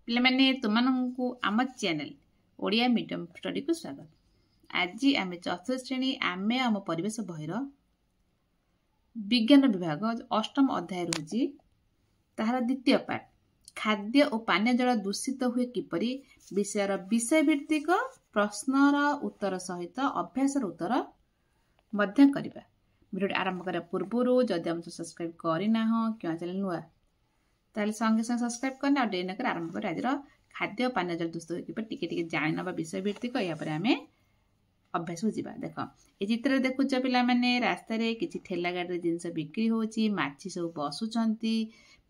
पिलामाने तुमको आम channel Odia medium study को स्वागत। आज आम चतुर्थ श्रेणी आमे आम परिवेश बहिर विज्ञान विभाग अष्टम अध्याय रही तार द्वितीय पार्ट खाद्य और पानीय जल दूषित हुए किपरि विषयर विषय भित्तिक प्रश्नर उत्तर सहित अभ्यासर उत्तर मध्य करबा। वीडियो आरंभ करने पूर्व जदि हम सब्सक्राइब करना क्या चैनल नुआ ताले संगे संगे सब्सक्राइब करने और डेन कर आरंभ कर आज खाद्य और पानीय जल दूषित हुए टिके जाणी ना विषय भित्तिक यापर आम अभ्यास को जीवा। देख ये चित्र देखुच पिला माने रास्तार किसी ठेला गाड़ी जिनस बिक्री होची माछी सब बसुचंती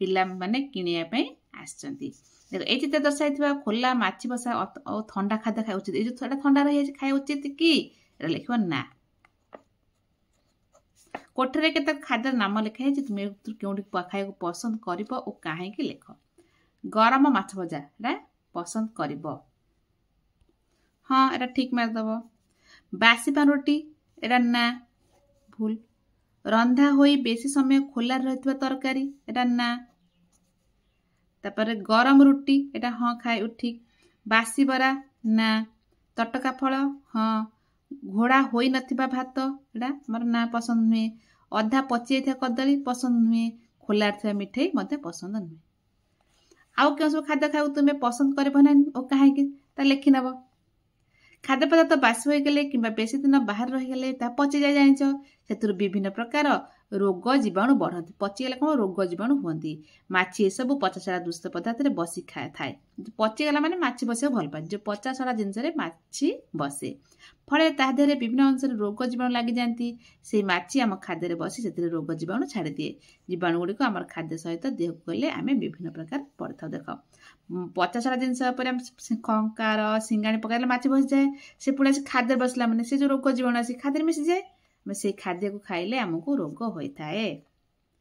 पिला माने किनिया पे आछंती। देख ये चित्र दर्शाई खोला माछी बसा और ठंडा खाद्य खाए उचित। ये जो ठंडा रही खाए उचित कि लिख ना कोठरे के खाद्य नाम लिखाई तुम्हें क्यों खाया पसंद कर कहीं लिख। गरम माछ भजा एटा पसंद कर हाँ एटा ठीक मारदब। बासी पान रोटी एटा ना भूल। रंधा होई बेसी समय खोला रही तरकारी एटा ना। तापर गरम रुटी एटा हाँ खाए ठीक। बासी बरा ना। तटका फल हाँ। घोड़ा होई नथिबा भात एटा हमर ना पसंद नुहे। अधा पची जाइथिबा कदली पसंद नुहे। खोला थिबा मिठाई मते पसंद नुहे। आउ क्यों सब खाद्य खाऊ तुम्हें पसंद करब ना ओ कहीं लिखि नब। खाद्य पदार्थ बासी हो गले कि बेसी दिन बाहर रहीगले पची जाए जानिच से विभिन्न प्रकार रोग जीवाणु बढ़ती। पचीगले कौन रोग जीवाणु हुंती। माछी ये सब पचासड़ा दूषित पदार्थ बसी खाए थाए। पचीगला माने माछी बस भल पाए जो पचासड़ा जिनस माछी बसे फल तादेह विभिन्न अंश रोग जीवाणु लगी जाती। से माछी आम खाद्य बसी से रोग जीवाणु छाड़ी दिए। जीवाणु गुड़िक आम खाद्य सहित देह को गले आम विभिन्न प्रकार पड़ था। देख 50टा जिनस खंकार सिंगाणी पकड़े माछी बस जाए से पुणी खाद्य बसला मैंने से जो रोग जीवाणु आसी खाद्य मिसी जाए से खाद्य को खाइले आमको रोग होता है।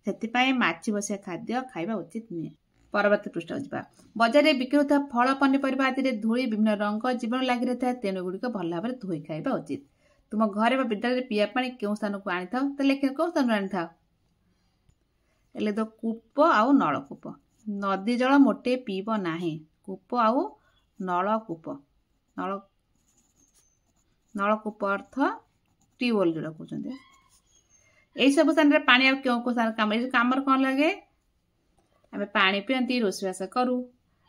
से माछी बसिया खाद्य खाइबा उचित नुहे। परवर्ती पृष्ठ जा बजार में बिक्री होता फल पनीपरिया आदि धूली विभिन्न रंग जीवाणु लगी रही है तेणु गुड़िक भल भाव में धोई खाइबा उचित। तुम घर विद्यालय पीवा पानी क्यों स्थान को आनी था लिख कौन स्थान आनी था लिख दो कूप आउ नलकूप। नदी जल मोटे पीब ना। कूप आउ नलकूप नलकूप अर्थ ट्यूबवेल जो कहते यही सब स्थान में पानी आ क्यों स्थान कम कौन लगे आम पानी पिंती रोषेबास करूँ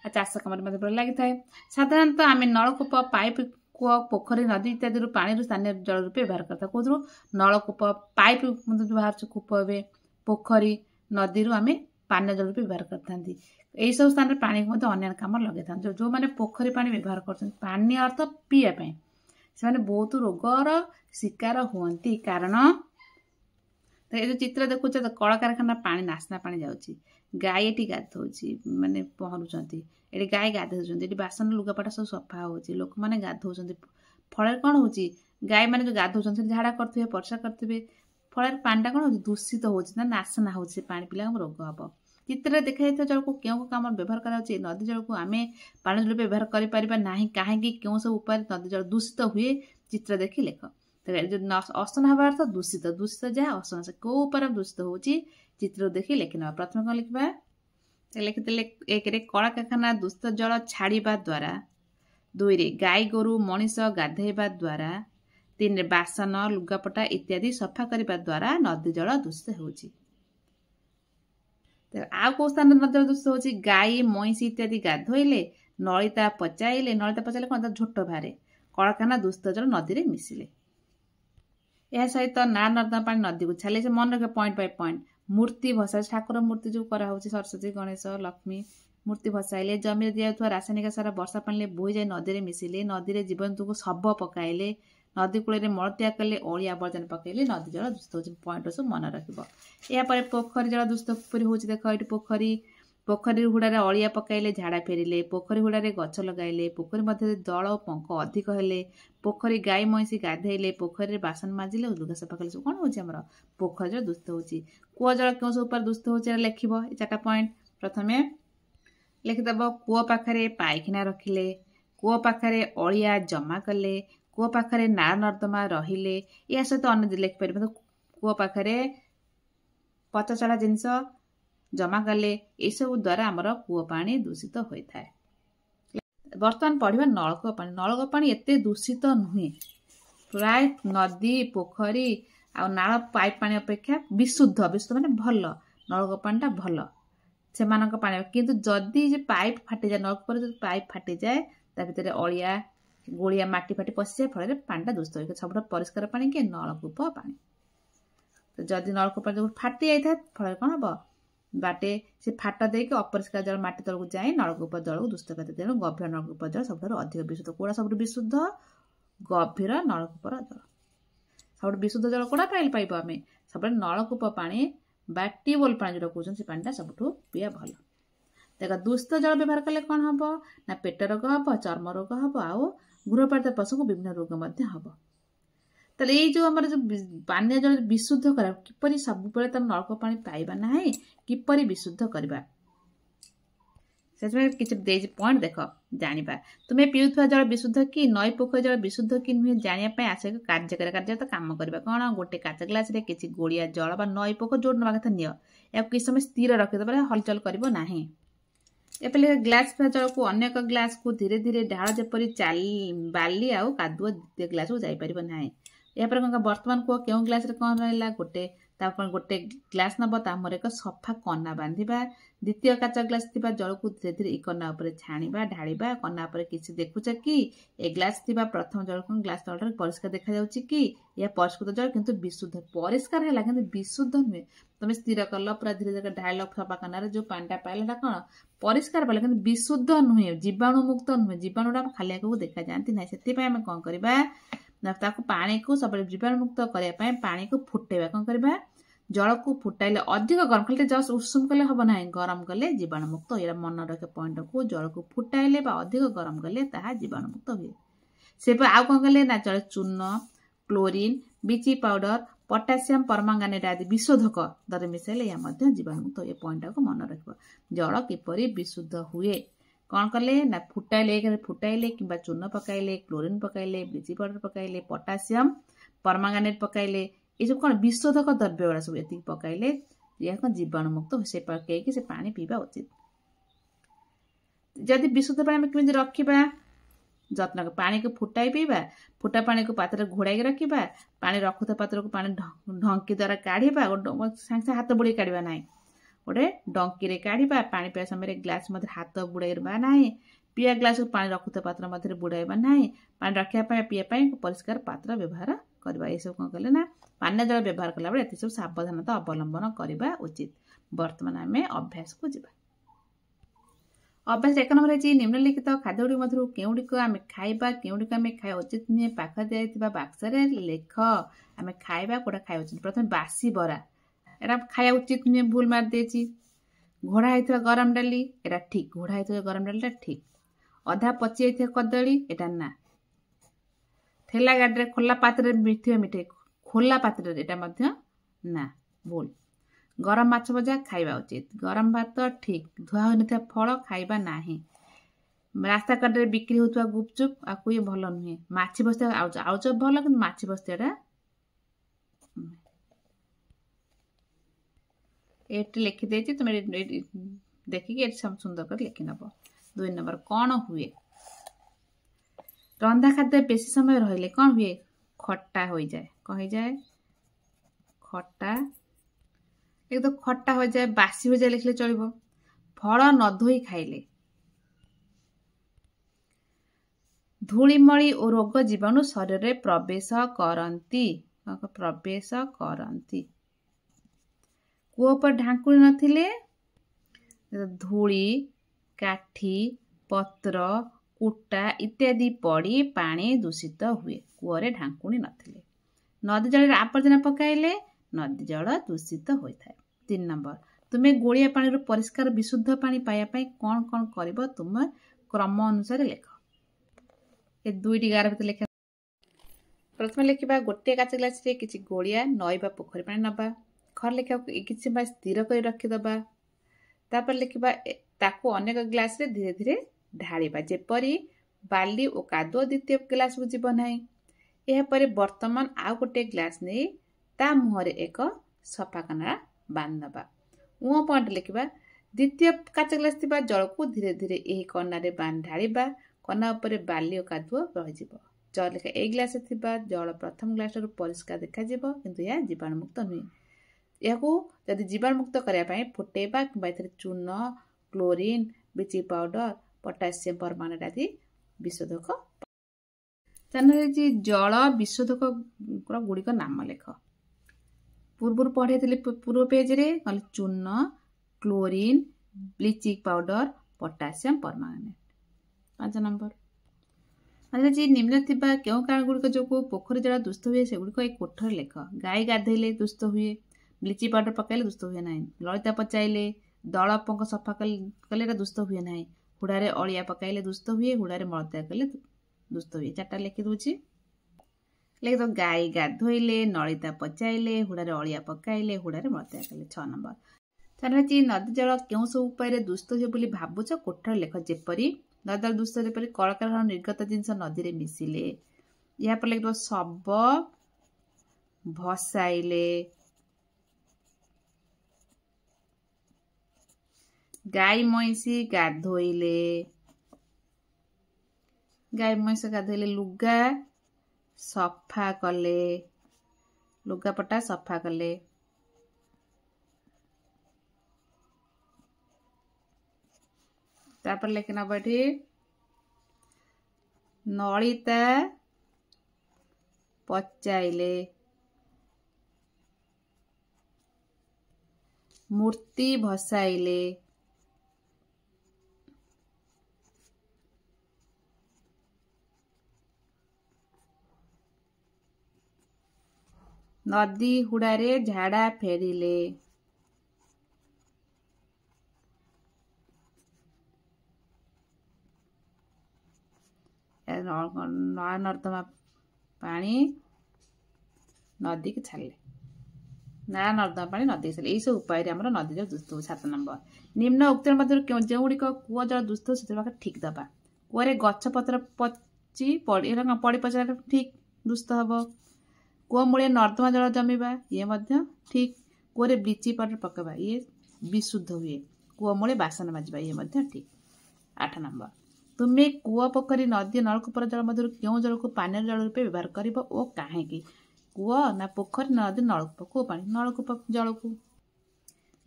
चाष कम लगी था। साधारणतः आम नलकूप पाइप कूह पोखरी नदी इत्यादि पानी स्थानीय जल रूप व्यवहार करता। कौन नलकूप पाइप बाहर कूप ए पोखरी नदी आम पानी जल रूप व्यवहार करता। यही सब स्थान में पानी को अन्य कम लगे था। जो मैंने पोखरी पानी व्यवहार कर पानी अर्थ पीवाई से बहुत रोगर शिकार हुंती कारण ये जो चित्र देखुच तो कल कारखाना पानी नासना पानी जाऊँगी गाय ये गाधोची माने पहरुंट ये गाय गाधे बासन लुगापटा सब सफा हो लोक मैंने गाधों फल कौन हो गाय मैंने जो गाधों झाड़ा करेंगे पर्षा करेंगे फल पानीटा कौन हो दूषित हो नासना हो पानी पिला रोग हम। चित्र देखा जल को क्यों कम व्यवहार कर नदी जल को आम पानी जल व्यवहार करना कहीं क्यों सब उपाय नदी जल दूषित हुए चित्र देखी लिख। जो असना हवा अर्थ दूषित दूषित जहाँ असना से कौ उपर दूषित हो चित्र देखी लिखि ना। प्रथम कौन लिखा लिखिदे एक कला कारखाना दूषित जल छाड़ा द्वारा 2 गाई गोरु मनीष गाधेवा द्वारा 3 बासन लुगापटा इत्यादि सफा करने द्वारा नदी जल दूषित हो। आउ कौ स्थान नदी जल दूषित हो गाई मईसी इत्यादि गाधोइले नलिता पचाइले कौन झोट बाहर कलखाना दूषित जल नदी में मिसिले। यह सहित नाल नर्दमा पानी नदी को छाले से मन रखे पॉइंट बाय पॉइंट। मूर्ति भसा ठाकुर मूर्ति जो करा सरस्वती गणेश लक्ष्मी मूर्ति भसाइले जमी दिया रासायनिक सार वर्षा पानी बोही जाए नदी में मिसिले नदी में जीवजंतु को शव पकाइले नदी कूल मल त्याग कले अली आवर्जन पकड़े नदी जल दूषित हो पॉइंट सब मन रखिए। पोखरी जल दूषित हो देख ये पोखरी पोखरी हुड़ारे अलिया पकाइले झाड़ा फेरिले पोखरी हुड़ारे गछ लगाइले पोखरी मध्य दल और पंख अधिक हेले पोखरी गाई मईसी गाधेले पोखरी बासन माजिले लुगा सफा कले सब कौन हो पोखरी जल दूषित हो। कूह जल क्यों सब उपर दूषित हो लिख 4टा पॉइंट। प्रथम लिखिदेव कूह पाखे पाइखाना रखिले कूह पाखे अलिया जमा कले कूह पाखे नाल नर्दमा रहिले या सहित अन्य लिखिपर कूह पाखे 50टा जिनस जमा कले ये सब द्वारा आमर कूह पानी दूषित होता है। बर्तमान पढ़ा नलकूप पानी। नलकूप पानी एते दूषित नुहे, प्राय नदी पोखरी आ नाल पाइप पानी अपेक्षा विशुद्ध। विशुद्ध माने भल, नलकूप पानी भल से पानी। किंतु जदि जे पाइप फाटी जाए, नलकूप जो पाइप फाटी जाए ता भितर अलिया गोलिया माटी फाटी पशि जाए, फल पानी दूषित हो। सब परिष्कार पानी के नलकूप पानी। तो जदि नलकूप जो फाटी जाए फल कौन हम बाटे से फाट देके अपरिष्कार जल माटी तल को जाए नलकूप जल को दूषित करते। तेणु गभीर नलकूप जल सब अधिक विशुद्ध। कौड़ा सब विशुद्ध? गभीर नलकूप जल। सब विशुद्ध जल कौड़ा पाइब आम सब नलकूप पानी बा ट्यूबवेल पानी जो कहते हैं पानी सब पीवा भल। देख दूषित जल व्यवहार कले कौन हम ना पेट रोग हम, चर्म रोग हम, आउ गृहपालित पशु को विभिन्न रोग हम। तो ये जो आम जो पानी जल विशुद्ध करा किपरि सब तुम नलकूप पानी पाइबा ना किपरि विशुद्ध करवा से किसी पॉइंट देख जाना। तुम्हें पीउथुवा जल विशुद्ध कि नई पोखरी जल विशुद्ध कि नुहे जानापी आस कार्य कार्य तो कम करवा। कौन गोटे काच ग्लास किसी गोलिया जल बा नई पोखरी जो नवा कथा नियो या किसी समय स्थिर रखिदे हलचल कर ना। एपले ग्लास जल को अन्य एक ग्लास को धीरे धीरे ढाल जपरी बाली आउ कादुआ द्वितीय ग्लास को जापर ना। यापर कौन बर्तमान कह क्यों ग्लास कौन रहा गोटे गोटे ग्लास नब तामर एक सफा कना बांधा। द्वितीय काच ग्लास थी जल को धीरे धीरे ए कना छाणा ढाड़ा। कना किसी देखुच कि ए ग्लास थी प्रथम जल को ग्लास तल परिष्कार देखा जाउछि कि या परिष्कृत जल किंतु विशुद्ध परिष्कार है कि विशुद्ध नुहे। तुम स्थिर कल पूरा धीरे धीरे ढाल सफा कनार जो पानी पाइला कौन परिष्कार पाइला कि विशुद्ध नुहे, जीवाणु मुक्त नुहे। जीवाणुटा खाली आगे देखा जाती ना। से कौन करवा पानी को सब जीवाणु मुक्त करने पानी को फुटेबा। कौन करवा जल को फुटाइले अधिक गरम खाली जस्ट उषुम कले हम ना, गरम कले जीवाणु मुक्त। ये मन रखे पॉइंट को जल को फुटाइले अधिक गरम कले ताहा जीवाणु मुक्त हुए। से आउ कौन कले ना जल चून, क्लोरीन, ब्लीचिंग पाउडर, पोटासियम परमांगानेट आदि विशोधक दर मिसाइले या जीवाणु मुक्त। ये पॉइंट को मन रख जल किपरि विशुद्ध हुए। कौन कले ना फुटाइले कि चून पकाइले, क्लोरीन पकाइले, ब्लीचिंग पाउडर पकाइले, पोटासियम परमांगानेट पकाइले, ये सब कौन विशोधक द्रव्य गुड़ा सब ये पकाइले यह जीवाणु मुक्त से पकईकि से पानी पीवा उचित। जदि विशुद्ध पानी आम केमी रखा जत्न पानी को फुटाई पीवा, फुटा पानी को पात्र घोड़ाई रखा, पानी रखुता पात्र को पानी ढंकी द्वारा काढ़ा, सागे हाथ बुड़े काढ़ा ना, गोटे डंकी काढ़ा। पानी पीवा समय ग्लास मध्य हाथ बुड़ाइबा ना, पीवा ग्लास को पानी रखुता पात्र मध्य बुड़ाइबा ना, पानी रखापी पीवा परिष्कार पात्र व्यवहार करवा। ये सब कौन कले ना पानी जल व्यवहार कला बेले एत सब सावधानता अवलंबन करवा उचित। बर्तमान आम अभ्यास को जीवा। अभ्यास 1 नंबर है निम्नलिखित खाद्यगुड़ी मध्य केउडिक आम खाइबा केउडिक आम खाया उचित नुहे पाख दिया बाक्सरे लेख। आम खाइबा कोटा खाया उचित। प्रथम बासी बरा एरा खाया उचित नुहे, भूल मार देछि। घोड़ा होता गरम डाली एटा ठीक, घोड़ा होता गरम डालीटा ठीक। अधा पची जाइए कदली एटा ना। ठेला गाड़ी खोला पात्र मिठाई खोला पात्र एटा ना, भूल। गरम माछ भजा खाइबा उचित। गरम भात ठीक। धुआ हो फल खाइबा नाही। रास्ता कड़े बिक्री होता गुपचुप आपको ये भल नुहे। माछी बस्ता आलुचप भल कि माछी बस्ता ये लिखिदे तुम देखिए सुंदर कर लिखि नब। 2 नंबर कौन हुए रंधा खाद्य बेसी समय रहिले कौन हुए खट्टा हो जाए। कौन हो जाए खट्टा, एक तो खट्टा हो जाए, बासी हो जाए लिखले चलो। फल न धोई खाइले धूलिमली और रोग जीवाणु शरीर में प्रवेश करती। कूप पर ढांकुणी नथिले धूली काठी पत्र कुटा इत्यादि पड़ी पानी दूषित हुए। कूअरे ढांकुणी नथिले नदी जल आवर्जना पकाइले नदी जल दूषित होता है। 3 नंबर तुम्हें गोलिया पानी परिष्कार विशुद्ध पानी पाइबा कौन कौन कर तुम क्रम अनुसार लेख। ये 2टी गार भर लेखा। प्रथम लिखा गोटे काच ग्लास किसी गोलिया नई बा पोखरी पानी नबा। खर लेखा किसी स्थिर कर रखिदबा। तापर लिखा ताकू अनेक ग्लास रे धीरे धीरे ढाड़ा जेपरी बाली और कादुआ द्वितीय ग्लास को जीव ना। यापर बर्तमान आउ गोटे ग्लास नहीं ता मुहर एक सफा कना बांधवा। पॉइंट लिखा द्वितीय काच ग्लास जल को धीरे धीरे यही कनारे ढाड़ा କନା ଉପରେ ବାଲି ଓ କାଦୁଅ ରହିଯିବ। ଜ ଲେଖା ଏଇ ଗ୍ଲାସରେ ଥିବା ଜଳ ପ୍ରଥମ ଗ୍ଲାସଠାରୁ ପରିଷ୍କାର ଦେଖାଯିବ, କିନ୍ତୁ ଏହା ଜୀବାଣୁମୁକ୍ତ ନୁହେଁ। ଏହାକୁ ଯଦି ଜୀବାଣୁମୁକ୍ତ କରିବା ପାଇଁ ଫୁଟେଇବା କିମ୍ବା ଏଥିରେ ଚୂନ, chlorine, bleaching powder, potassium permanent ଆଦି ବିଶୋଧକ। ଜାଣିଛି ଜଳ ବିଶୋଧକ ଗୁଡ଼ିକ ନାମ ଲେଖ। ପୂର୍ବରୁ ପଢ଼େଇଥିଲି ପୂର୍ବ ପେଜରେ କହିଲେ ଚୂନ, chlorine, bleaching powder, potassium permanent. 5 number ନିମ୍ନ ଥିବା କେଉଁ କାରଣ ଗୁଡ଼ିକ ଯୋଗୁଁ ପୋଖରୀ ଜଳ ଦୂଷିତ ହୁଏ ସେଗୁଡ଼ିକ ଏଇ କୋଠରେ ଲେଖ। ଗାଈ ଗାଧେଇଲେ ଦୂଷିତ ହୁଏ, ବ୍ଲିଚିଂ ପାଉଡର ପକାଇଲେ ଦୂଷିତ ହୁଏ ନାହିଁ, ଲଳିତା ପଚାଇଲେ, ଦଳ ପଙ୍କ ସଫା କଲେ ଏଟା ଦୂଷିତ ହୁଏ ନାହିଁ, ହୁଡ଼ାରେ ଅଳିଆ ପକାଇଲେ ଦୂଷିତ ହୁଏ, ହୁଡ଼ାରେ ମଳତ୍ୟାଗ କଲେ ଦୂଷିତ ହୁଏ। 4ଟା ଲେଖି ଦଉଛି। ଲେଖି ତ ଗାଈ ଗାଧୋଇଲେ, ନଳିତା ପଚାଇଲେ, ହୁଡ଼ାରେ ଅଳିଆ ପକାଇଲେ, ହୁଡ଼ାରେ ମଳତ୍ୟାଗ କଲେ। 6 ନମ୍ବର ଚାଲିଛି ନଦୀ ଜଳ କେଉଁ ସବୁ ଉପାୟରେ ଦୂଷିତ ହୁଏ ବୋଲି ଭାବୁଛ କୋଠରେ ଲେଖ। ଯେପରି ନଦୀ ଜଳ ଦୂଷିତ ଯେପରି କଳକାରଖାନା ନିର୍ଗତ ଜିନିଷ ନଦୀରେ ମିଶିଲେ, ଏହାପରେ ଲେଖିବ ଶବ ଭସାଇଲେ, ଗାଈ ମଇଁଷି ଗାଧୋଇଲେ, ଲୁଗା ସଫା କଲେ, ଲୁଗାପଟା ସଫା କଲେ। ତାପରେ ଲେଖି ନବ ଏଠି ନଳିତା ପଚାଇଲେ, ମୂର୍ତ୍ତି ଭସାଇଲେ, ନଦୀ ହୁଡ଼ାରେ ଝାଡ଼ା ଫେରିଲେ, ନଳା ନର୍ଦ୍ଦମା ପାଣି ନଦୀକି ଛାଡ଼ିଲେ, ନାଳ ନର୍ଦ୍ଦମା ପାଣି ନଦୀକି ଛାଡ଼ିଲେ। ଏଇସବୁ ଉପାୟରେ ଆମର ନଦୀ ଜଳ ଦୂଷିତ ହୁଏ। 7 ନମ୍ବର ନିମ୍ନ ଉକ୍ତ ମଧ୍ୟରୁ ଯେଉଁଗୁଡ଼ିକ କୂଅ ଜଳ ଦୂଷିତ ସେଥିରେ ପାଖରେ ଠିକ୍ ଦବା। କୂଅରେ ଗଛ ପତ୍ର ପଚି ପଡ଼ି ପଚିଲା ଠିକ୍ ଦୂଷିତ ହବ। କୂଅ ମୂଳେ ନର୍ଦ୍ଦମା ଜଳ ଜମିବା ଇଏ ମଧ୍ୟ ଠିକ୍। କୂଅରେ ବ୍ଲିଚିଂ ପାଉଡର ପକାଇବା ଇଏ ବିଶୁଦ୍ଧ ହୁଏ। କୂଅ ମୂଳେ ବାସନ ମାଜିବା ଇଏ ମଧ୍ୟ ଠିକ୍। 8 ନମ୍ବର ତୁମେ କୂଅ, ପୋଖରୀ, ନଦୀ, ନଳକୂପର ଜଳ ମଧ୍ୟରୁ କେଉଁ ଜଳକୁ ପାନୀୟ ଜଳ ରୂପେ ବ୍ୟବହାର କରିବ ଓ କାହିଁକି? କୂଅ ନା ପୋଖରୀ, ନଦୀ, ନଳକୂପ? କୂଅ ପାଣି, ନଳକୂପ ଜଳକୁ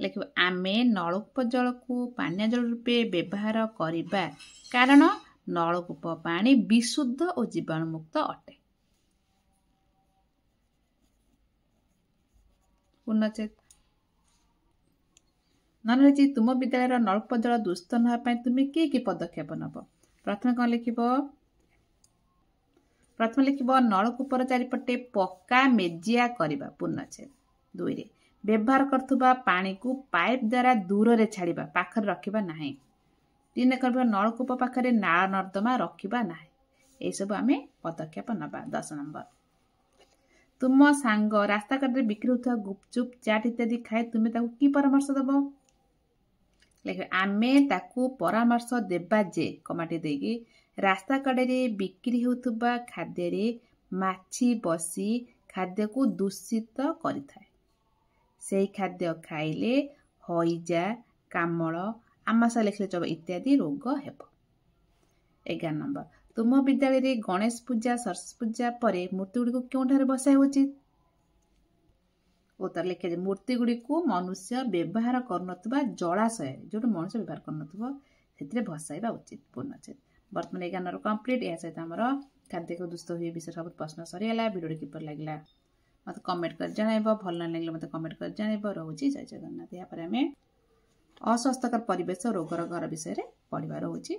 ଲେଖିବ। ଆମେ ନଳକୂପ ଜଳକୁ ପାନୀୟ ଜଳ ରୂପେ ବ୍ୟବହାର କରିବା କାରଣ ନଳକୂପ ପାଣି ବିଶୁଦ୍ଧ ଓ ଜୀବାଣୁମୁକ୍ତ ଅଟେ। ପୂର୍ଣ୍ଣଚ୍ଛେଦ ରହିଛି ତୁମ ବିଦ୍ୟାଳୟର ନଳକୂପ ଜଳ ଦୂଷିତ ନ ହେବା ପାଇଁ ତୁମେ କି ପଦକ୍ଷେପ ନେବ? ପ୍ରଥମେ କ'ଣ ଲେଖିବ? ନଳକୂପର ଚାରିପଟେ ପକ୍କା ମେଜିଆ କରିବା। ପୂର୍ଣ୍ଣଚ୍ଛେଦ 2ରେ ବ୍ୟବହାର କରୁଥିବା ପାଣିକୁ ପାଇପ୍ ଦ୍ୱାରା ଦୂରରେ ଛାଡ଼ିବା, ପାଖରେ ରଖିବା ନାହିଁ। 3ରେ କରିବା ନଳକୂପ ପାଖରେ ନାଳ ନର୍ଦ୍ଦମା ରଖିବା ନାହିଁ। ଏସବୁ ଆମେ ପଦକ୍ଷେପ ନେବା। 10 ନମ୍ବର ତୁମ ସାଙ୍ଗ ରାସ୍ତାକଡ଼ରେ ବିକ୍ରି ହେଉଥିବା ଗୁପଚୁପ୍, ଚାଟ୍ ଇତ୍ୟାଦି ଖାଏ ତୁମେ ତାକୁ କି ପରାମର୍ଶ ଦେବ? ଲେଖିବା ଆମେ ତାକୁ ପରାମର୍ଶ ଦେବା ଯେ କମାଟି ଦେଇକି ରାସ୍ତା କଡ଼ରେ ବିକ୍ରି ହେଉଥିବା ଖାଦ୍ୟରେ ମାଛି ବସି ଖାଦ୍ୟକୁ ଦୂଷିତ କରିଥାଏ। ସେହି ଖାଦ୍ୟ ଖାଇଲେ ହଇଜା, କାମଳ, ଆମାଶା ଲେଖିଲେ ଚବ ଇତ୍ୟାଦି ରୋଗ ହେବ। 11 ନମ୍ବର ତୁମ ବିଦ୍ୟାଳୟରେ ଗଣେଶ ପୂଜା, ସରସ୍ୱତୀ ପୂଜା ପରେ ମୂର୍ତ୍ତିଗୁଡ଼ିକୁ କେଉଁଠାରେ ବସାଇବା ଉଚିତ? ଉତ୍ତର ଲେଖିବା ଯେ ମୂର୍ତ୍ତିଗୁଡ଼ିକୁ ମନୁଷ୍ୟ ବ୍ୟବହାର କରୁନଥିବା ଜଳାଶୟରେ, ଯେଉଁଠି ମଣିଷ ବ୍ୟବହାର କରୁନଥିବ ସେଥିରେ ଭସାଇବା ଉଚିତ। ପୂର୍ଣ୍ଣଚ୍ଛେଦ ବର୍ତ୍ତମାନ 11 ନମ୍ବର କମ୍ପ୍ଲିଟ୍। ଏହା ସହିତ ଆମର ଖାଦ୍ୟକୁ ଦୂଷିତ ହୁଏ ବିଷୟରେ ସବୁ ପ୍ରଶ୍ନ ସରିଗଲା। ଭିଡ଼ିଓଟି କିପରି ଲାଗିଲା ମୋତେ କମେଣ୍ଟ କରି ଜଣାଇବ। ଭଲ ନ ଲାଗିଲେ ମୋତେ କମେଣ୍ଟ କରି ଜଣାଇବ। ରହୁଛି ଜୟ ଜଗନ୍ନାଥ। ଏହାପରେ ଆମେ ଅସ୍ୱାସ୍ଥ୍ୟକର ପରିବେଶ ରୋଗର ଘର ବିଷୟରେ ପଢ଼ିବା। ରହୁଛି।